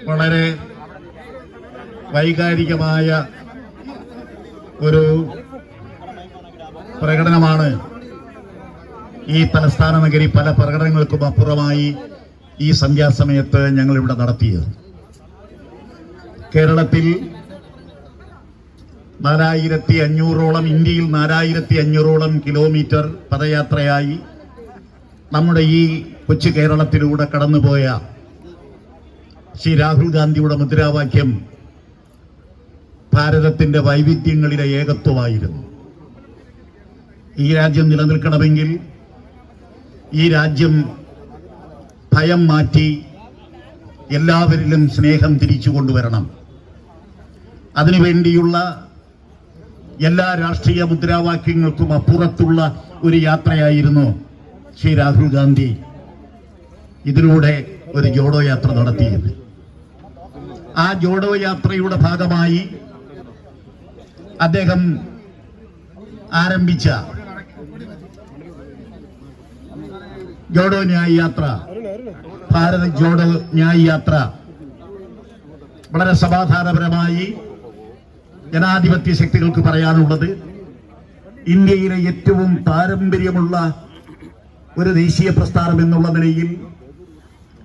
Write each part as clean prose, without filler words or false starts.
വളരെ വൈകാരികമായ ഒരു പ്രകടനമാണ് ഈ തലസ്ഥാന നഗരി പല പ്രകടനങ്ങൾക്കും അപ്പുറമായി ഈ സന്ധ്യാസമയത്ത് ഞങ്ങളിവിടെ നടത്തിയത്. കേരളത്തിൽ 4500ഓളം, ഇന്ത്യയിൽ 4500ഓളം കിലോമീറ്റർ പദയാത്രയായി നമ്മുടെ ഈ കൊച്ചു കേരളത്തിലൂടെ കടന്നുപോയ ശ്രീ രാഹുൽ ഗാന്ധിയുടെ മുദ്രാവാക്യം ഭാരതത്തിന്റെ വൈവിധ്യങ്ങളിലെ ഏകത്വമായിരുന്നു. ഈ രാജ്യം നിലനിൽക്കണമെങ്കിൽ ഈ രാജ്യം ഭയം മാറ്റി എല്ലാവരിലും സ്നേഹം തിരിച്ചു കൊണ്ടുവരണം. അതിനുവേണ്ടിയുള്ള എല്ലാ രാഷ്ട്രീയ മുദ്രാവാക്യങ്ങൾക്കും അപ്പുറത്തുള്ള ഒരു യാത്രയായിരുന്നു ശ്രീ രാഹുൽ ഗാന്ധി ഇതിലൂടെ ഒരു ജോഡോ യാത്ര നടത്തിയത്. ആ ജോഡോ യാത്രയുടെ ഭാഗമായി അദ്ദേഹം ആരംഭിച്ച ജോഡോ ന്യായ് യാത്ര, ഭാരത് ജോഡോ ന്യായ് യാത്ര വളരെ സമാധാനപരമായി ജനാധിപത്യ ശക്തികൾക്ക് പറയാനുള്ളത്, ഇന്ത്യയിലെ ഏറ്റവും പാരമ്പര്യമുള്ള ഒരു ദേശീയ പ്രസ്ഥാനം എന്നുള്ള നിലയിൽ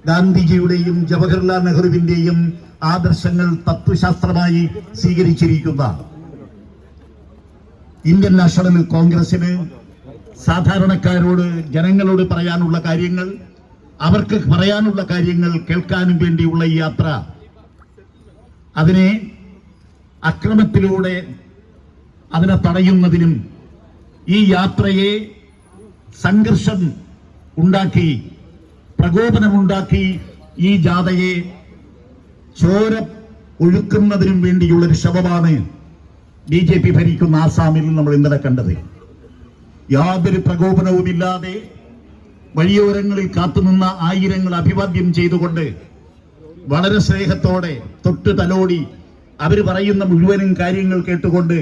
ഗാന്ധിജിയുടെയും ജവഹർലാൽ നെഹ്റുവിന്റെയും ആദർശങ്ങൾ തത്വശാസ്ത്രമായി സ്വീകരിച്ചിരിക്കുന്ന ഇന്ത്യൻ നാഷണൽ കോൺഗ്രസിന് സാധാരണക്കാരോട്, ജനങ്ങളോട് പറയാനുള്ള കാര്യങ്ങൾ, അവർക്ക് പറയാനുള്ള കാര്യങ്ങൾ കേൾക്കാനും വേണ്ടിയുള്ള ഈ യാത്ര, അതിനെ അക്രമത്തിലൂടെ അതിനെ തടയുന്നതിനും ഈ യാത്രയെ സംഘർഷം ഉണ്ടാക്കി, പ്രകോപനമുണ്ടാക്കി ഈ ജാഥയെ ചോര ഒഴുക്കുന്നതിനും വേണ്ടിയുള്ളൊരു ശ്രമമാണ് BJP ഭരിക്കുന്ന ആസാമിൽ നമ്മൾ ഇന്നലെ കണ്ടത്. യാതൊരു പ്രകോപനവുമില്ലാതെ വഴിയോരങ്ങളിൽ കാത്തുനിന്ന ആയിരങ്ങൾ അഭിവാദ്യം ചെയ്തുകൊണ്ട് വളരെ സ്നേഹത്തോടെ തൊട്ട് തലോടി അവർ പറയുന്ന മുഴുവനും കാര്യങ്ങൾ കേട്ടുകൊണ്ട്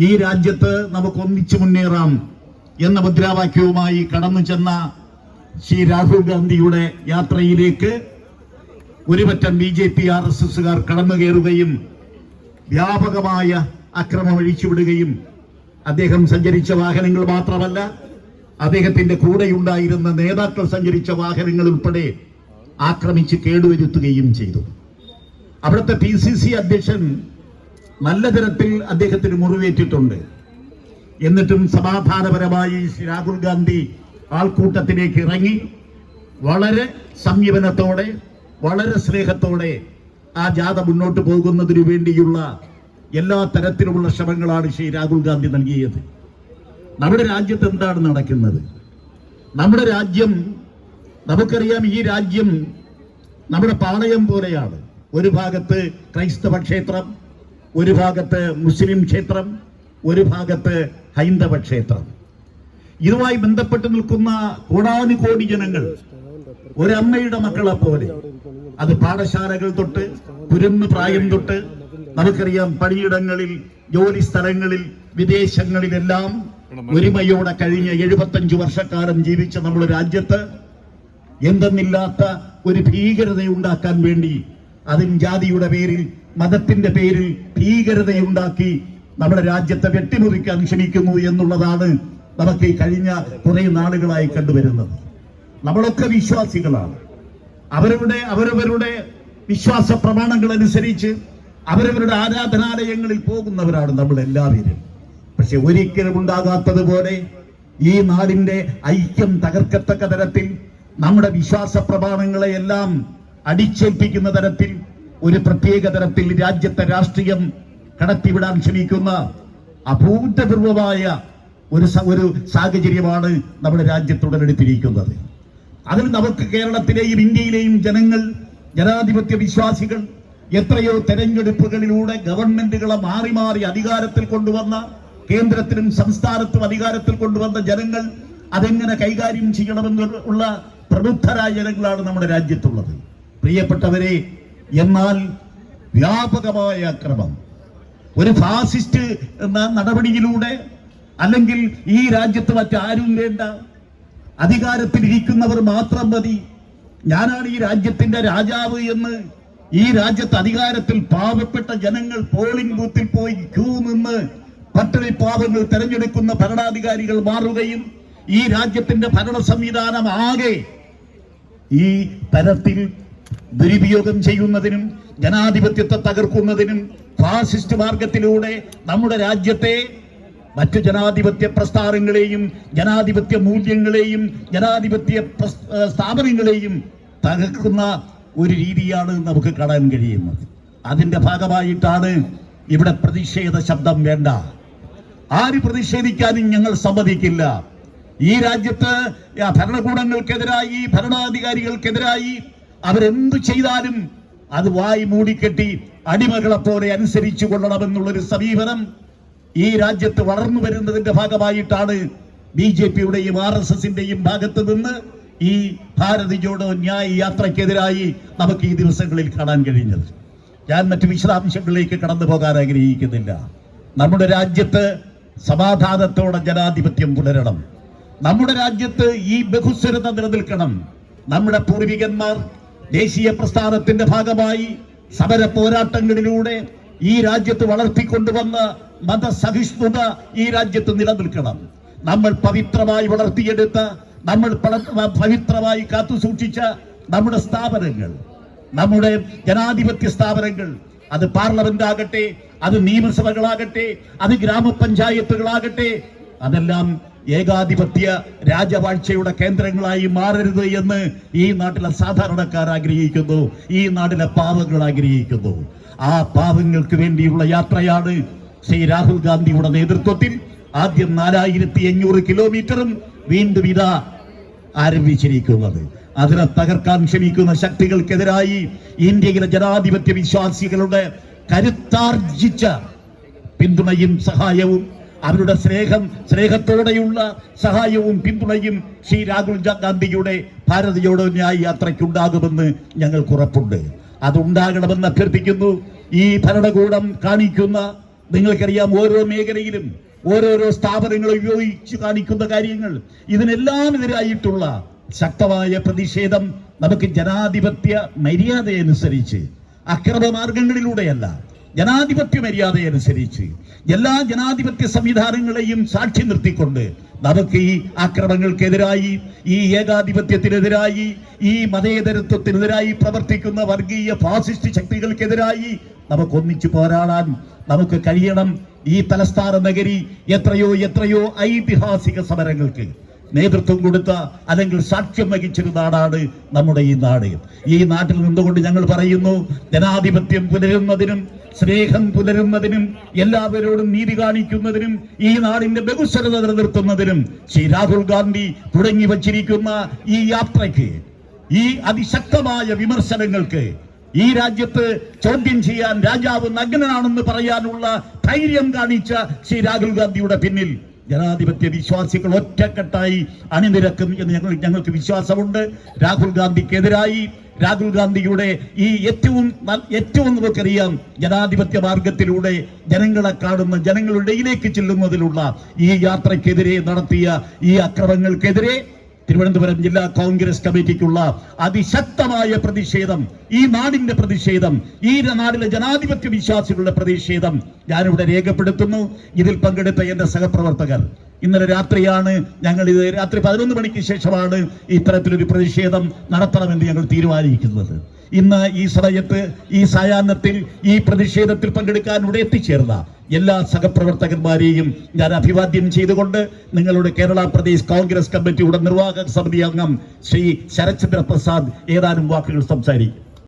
ഈ രാജ്യത്ത് നമുക്ക് ഒന്നിച്ചു മുന്നേറാം എന്ന മുദ്രാവാക്യവുമായി കടന്നു ചെന്ന ശ്രീ രാഹുൽ ഗാന്ധിയുടെ യാത്രയിലേക്ക് ഒരുപറ്റം BJP RSSകാർ കടന്നു കയറുകയും വ്യാപകമായ അക്രമം അഴിച്ചുവിടുകയും അദ്ദേഹം സഞ്ചരിച്ച വാഹനങ്ങൾ മാത്രമല്ല, അദ്ദേഹത്തിന്റെ കൂടെയുണ്ടായിരുന്ന നേതാക്കൾ സഞ്ചരിച്ച വാഹനങ്ങൾ ഉൾപ്പെടെ ആക്രമിച്ച് കേടുവരുത്തുകയും ചെയ്തു. അവിടുത്തെ PCC അധ്യക്ഷൻ നല്ല തരത്തിൽ അദ്ദേഹത്തിന് മുറിവേറ്റിട്ടുണ്ട്. എന്നിട്ടും സമാധാനപരമായി ശ്രീ രാഹുൽ ഗാന്ധി ആൾക്കൂട്ടത്തിലേക്ക് ഇറങ്ങി വളരെ സംയമനത്തോടെ, വളരെ സ്നേഹത്തോടെ ആ ജാഥ മുന്നോട്ട് പോകുന്നതിനു വേണ്ടിയുള്ള എല്ലാ തരത്തിലുമുള്ള ശ്രമങ്ങളാണ് ശ്രീ രാഹുൽ ഗാന്ധി നൽകിയത്. നമ്മുടെ രാജ്യത്ത് എന്താണ് നടക്കുന്നത്? നമ്മുടെ രാജ്യം, നമുക്കറിയാം, ഈ രാജ്യം നമ്മുടെ പാളയം പോലെയാണ്. ഒരു ഭാഗത്ത് ക്രൈസ്തവ ക്ഷേത്രം, ഒരു ഭാഗത്ത് മുസ്ലിം ക്ഷേത്രം, ഒരു ഭാഗത്ത് ഹൈന്ദവ ക്ഷേത്രം. ഇതുമായി ബന്ധപ്പെട്ട് നിൽക്കുന്ന കോടാനുകോടി ജനങ്ങൾ ഒരമ്മയുടെ മക്കളെ പോലെ, അത് പാഠശാലകൾ തൊട്ട് കുരുന്നു പ്രായം തൊട്ട്, നമുക്കറിയാം, പണിയിടങ്ങളിൽ, ജോലി സ്ഥലങ്ങളിൽ, വിദേശങ്ങളിലെല്ലാം ഒരുമയോടെ കഴിഞ്ഞ 75 വർഷക്കാലം ജീവിച്ച നമ്മുടെ രാജ്യത്ത് എന്തെന്നില്ലാത്ത ഒരു ഭീകരതയുണ്ടാക്കാൻ വേണ്ടി, അതിന് ജാതിയുടെ പേരിൽ, മതത്തിന്റെ പേരിൽ ഭീകരതയുണ്ടാക്കി നമ്മുടെ രാജ്യത്തെ വെട്ടിമുറിക്കാൻ ശ്രമിക്കുന്നു എന്നുള്ളതാണ് നമുക്ക് ഈ കഴിഞ്ഞ കുറെ നാളുകളായി കണ്ടുവരുന്നത്. നമ്മളൊക്കെ വിശ്വാസികളാണ്. അവരവരുടെ വിശ്വാസ പ്രമാണങ്ങൾ അനുസരിച്ച് അവരവരുടെ ആരാധനാലയങ്ങളിൽ പോകുന്നവരാണ് നമ്മൾ എല്ലാവരും. പക്ഷെ ഒരിക്കലും ഉണ്ടാകാത്തതുപോലെ ഈ നാടിന്റെ ഐക്യം തകർക്കത്തക്ക തരത്തിൽ, നമ്മുടെ വിശ്വാസ പ്രമാണങ്ങളെയെല്ലാം അടിച്ചേൽപ്പിക്കുന്ന തരത്തിൽ, ഒരു പ്രത്യേക തരത്തിൽ രാജ്യത്തെ രാഷ്ട്രീയം കടത്തിവിടാൻ ശ്രമിക്കുന്ന അഭൂതപൂർവമായ ഒരു സാഹചര്യമാണ് നമ്മുടെ രാജ്യത്തുടലെടുത്തിരിക്കുന്നത്. അതിൽ നമുക്ക് കേരളത്തിലെയും ഇന്ത്യയിലെയും ജനങ്ങൾ, ജനാധിപത്യ വിശ്വാസികൾ എത്രയോ തെരഞ്ഞെടുപ്പുകളിലൂടെ ഗവൺമെന്റുകളെ മാറി മാറി അധികാരത്തിൽ കൊണ്ടുവന്ന, കേന്ദ്രത്തിലും സംസ്ഥാനത്തും അധികാരത്തിൽ കൊണ്ടുവന്ന ജനങ്ങൾ അതെങ്ങനെ കൈകാര്യം ചെയ്യണമെന്നുള്ള പ്രബുദ്ധരായ ജനങ്ങളാണ് നമ്മുടെ രാജ്യത്തുള്ളത്. പ്രിയപ്പെട്ടവരെ, എന്നാൽ വ്യാപകമായ അക്രമം, ഒരു ഫാസിസ്റ്റ് എന്ന നടപടിയിലൂടെ, അല്ലെങ്കിൽ ഈ രാജ്യത്ത് മറ്റാരും വേണ്ട, അധികാരത്തിലിരിക്കുന്നവർ മാത്രം മതി, ഞാനാണ് ഈ രാജ്യത്തിന്റെ രാജാവ് എന്ന് ഈ രാജ്യത്ത് അധികാരത്തിൽ പാവപ്പെട്ട ജനങ്ങൾ പോളിംഗ് ബൂത്തിൽ പോയി ക്യൂ നിന്ന് പട്ടിണി പാവങ്ങൾ തെരഞ്ഞെടുക്കുന്ന ഭരണാധികാരികൾ മാറുകയും ഈ രാജ്യത്തിന്റെ ഭരണ സംവിധാനം ആകെ ഈ തരത്തിൽ ദുരുപയോഗം ചെയ്യുന്നതിനും ജനാധിപത്യത്തെ തകർക്കുന്നതിനും ഫാസിസ്റ്റ് മാർഗത്തിലൂടെ നമ്മുടെ രാജ്യത്തെ മറ്റു ജനാധിപത്യ പ്രസ്ഥാനങ്ങളെയും ജനാധിപത്യ മൂല്യങ്ങളെയും ജനാധിപത്യ സ്ഥാപനങ്ങളെയും തകർക്കുന്ന ഒരു രീതിയാണ് നമുക്ക് കാണാൻ കഴിയുന്നത്. അതിന്റെ ഭാഗമായിട്ടാണ് ഇവിടെ പ്രതിഷേധ ശബ്ദം വേണ്ട. ആര് പ്രതിഷേധിക്കാനും ഞങ്ങൾ സമ്മതിക്കില്ല. ഈ രാജ്യത്ത് ഭരണകൂടങ്ങൾക്കെതിരായി ഭരണാധികാരികൾക്കെതിരായി അവരെന്തു ചെയ്താലും അത് വായി മൂടിക്കെട്ടി അടിമകളെ പോലെ അനുസരിച്ചു കൊള്ളണമെന്നുള്ളൊരു സമീപനം ഈ രാജ്യത്ത് വളർന്നു വരുന്നതിന്റെ ഭാഗമായിട്ടാണ് BJP-യുടെയും RSSന്റെയും ഭാഗത്ത് നിന്ന് ഈ ഭാരത് ജോഡോ ന്യായ് യാത്രയ്ക്കെതിരായി നമുക്ക് ഈ ദിവസങ്ങളിൽ കാണാൻ കഴിഞ്ഞത്. ഞാൻ മറ്റു വിശദാംശങ്ങളിലേക്ക് കടന്നു പോകാൻ ആഗ്രഹിക്കുന്നില്ല. നമ്മുടെ രാജ്യത്ത് സമാധാനത്തോടെ ജനാധിപത്യം പുലരണം. നമ്മുടെ രാജ്യത്ത് ഈ ബഹുസ്വരത നിലനിൽക്കണം. നമ്മുടെ പൂർവികന്മാർ ദേശീയ പ്രസ്ഥാനത്തിന്റെ ഭാഗമായി സമര പോരാട്ടങ്ങളിലൂടെ ഈ രാജ്യത്ത് വളർത്തിക്കൊണ്ടുവന്ന മതസഹിഷ്ണുത ഈ രാജ്യത്ത് നിലനിൽക്കണം. നമ്മൾ പവിത്രമായി വളർത്തിയെടുത്ത, നമ്മൾ പവിത്രമായി കാത്തുസൂക്ഷിച്ച നമ്മുടെ സ്ഥാപനങ്ങൾ, നമ്മുടെ ജനാധിപത്യ സ്ഥാപനങ്ങൾ, അത് പാർലമെന്റ് ആകട്ടെ, അത് നിയമസഭകളാകട്ടെ, അത് ഗ്രാമപഞ്ചായത്തുകളാകട്ടെ, അതെല്ലാം ഏകാധിപത്യ രാജവാഴ്ചയുടെ കേന്ദ്രങ്ങളായി മാറരുത് എന്ന് ഈ നാട്ടിലെ സാധാരണക്കാർ ആഗ്രഹിക്കുന്നു, ഈ നാട്ടിലെ പാവങ്ങൾ ആഗ്രഹിക്കുന്നു. ആ പാവങ്ങൾക്ക് വേണ്ടിയുള്ള യാത്രയാണ് ശ്രീ രാഹുൽ ഗാന്ധിയുടെ നേതൃത്വത്തിൽ ആദ്യം 4500 കിലോമീറ്ററും വീണ്ടും ഇതാ ആരംഭിച്ചിരിക്കുന്നത്. അതിനെ തകർക്കാൻ ശ്രമിക്കുന്ന ശക്തികൾക്കെതിരായി ഇന്ത്യയിലെ ജനാധിപത്യ വിശ്വാസികളുടെ കരുത്താർജിച്ച പിന്തുണയും സഹായവും, അവരുടെ സ്നേഹത്തോടെയുള്ള സഹായവും പിന്തുണയും ശ്രീ രാഹുൽ ഗാന്ധിയുടെ ഭാരത് ജോഡോ ന്യായ് യാത്രയ്ക്കുണ്ടാകുമെന്ന് ഞങ്ങൾക്ക് ഉറപ്പുണ്ട്. അതുണ്ടാകണമെന്ന് അഭ്യർത്ഥിക്കുന്നു. ഈ ഭരണകൂടം കാണിക്കുന്ന, നിങ്ങൾക്കറിയാം, ഓരോ മേഖലയിലും ഓരോരോ സ്ഥാപനങ്ങൾ ഉപയോഗിച്ച് കാണിക്കുന്ന കാര്യങ്ങൾ, ഇതിനെല്ലാം എതിരായിട്ടുള്ള ശക്തമായ പ്രതിഷേധം നമുക്ക് ജനാധിപത്യ മര്യാദയനുസരിച്ച്, അക്രമമാർഗങ്ങളിലൂടെയല്ല, ജനാധിപത്യ മര്യാദയനുസരിച്ച് എല്ലാ ജനാധിപത്യ സംവിധാനങ്ങളെയും സാക്ഷി നിർത്തിക്കൊണ്ട് നമുക്ക് ഈ ആക്രമണങ്ങൾക്കെതിരായി, ഈ ഏകാധിപത്യത്തിനെതിരായി, ഈ മതേതരത്വത്തിനെതിരായി പ്രവർത്തിക്കുന്ന വർഗീയ ഫാസിസ്റ്റ് ശക്തികൾക്കെതിരായി നമുക്ക് ഒന്നിച്ചു പോരാടാൻ നമുക്ക് കഴിയണം. ഈ തലസ്ഥാന നഗരി എത്രയോ ഐതിഹാസിക സമരങ്ങൾക്ക് നേതൃത്വം കൊടുത്ത, അല്ലെങ്കിൽ സാക്ഷ്യം വഹിച്ചൊരു നാടാണ് നമ്മുടെ ഈ നാട്. ഈ നാട്ടിൽ നിന്നുകൊണ്ട് ഞങ്ങൾ പറയുന്നു, ജനാധിപത്യം പുലരുന്നതിനും സ്നേഹം പുലരുന്നതിനും എല്ലാവരോടും നീതി കാണിക്കുന്നതിനും ഈ നാടിന്റെ ബഹുസ്വരത നിലനിർത്തുന്നതിനും ശ്രീ രാഹുൽ ഗാന്ധി തുടങ്ങി വച്ചിരിക്കുന്ന ഈ യാത്രയ്ക്ക്, ഈ അതിശക്തമായ വിമർശനങ്ങൾക്ക്, ഈ രാജ്യത്ത് ചോദ്യം ചെയ്യാൻ രാജാവ് നഗ്നനാണെന്ന് പറയാനുള്ള ധൈര്യം കാണിച്ച ശ്രീ രാഹുൽ ഗാന്ധിയുടെ പിന്നിൽ ജനാധിപത്യ വിശ്വാസികൾ ഒറ്റക്കെട്ടായി അണിനിരക്കും എന്ന് ഞങ്ങൾക്ക് വിശ്വാസമുണ്ട്. രാഹുൽ ഗാന്ധിക്കെതിരായി, രാഹുൽ ഗാന്ധിയുടെ ഈ ഏറ്റവും നമുക്കറിയാം, ജനാധിപത്യ മാർഗത്തിലൂടെ ജനങ്ങളെ കാണുന്ന, ജനങ്ങളുടെ ഇടയിലേക്ക് ചെല്ലുന്നതിലുള്ള ഈ യാത്രയ്ക്കെതിരെ നടത്തിയ ഈ അക്രമങ്ങൾക്കെതിരെ തിരുവനന്തപുരം ജില്ലാ കോൺഗ്രസ് കമ്മിറ്റിക്കുള്ള അതിശക്തമായ പ്രതിഷേധം, ഈ നാടിന്റെ പ്രതിഷേധം, ഈ നാടിലെ ജനാധിപത്യ വിശ്വാസികളുടെ പ്രതിഷേധം ഞാനിവിടെ രേഖപ്പെടുത്തുന്നു. ഇതിൽ പങ്കെടുത്ത എന്റെ സഹപ്രവർത്തകർ, ഇന്നലെ രാത്രിയാണ് രാത്രി 11 മണിക്ക് ശേഷമാണ് ഇത്തരത്തിലൊരു പ്രതിഷേധം നടത്തണമെന്ന് ഞങ്ങൾ തീരുമാനിക്കുന്നത്. ഇന്ന് ഈ സമയത്ത്, ഈ സായാഹ്നത്തിൽ ഈ പ്രതിഷേധത്തിൽ പങ്കെടുക്കാൻ ഇവിടെ എത്തിച്ചേർന്ന എല്ലാ സഹപ്രവർത്തകന്മാരെയും ഞാൻ അഭിവാദ്യം ചെയ്തുകൊണ്ട് നിങ്ങളുടെ കേരള പ്രദേശ് കോൺഗ്രസ് കമ്മിറ്റിയുടെ നിർവാഹക സമിതി അംഗം ശ്രീ ശരത്ചന്ദ്ര പ്രസാദ് ഏതാനും വാക്കുകൾ സംസാരിക്കും.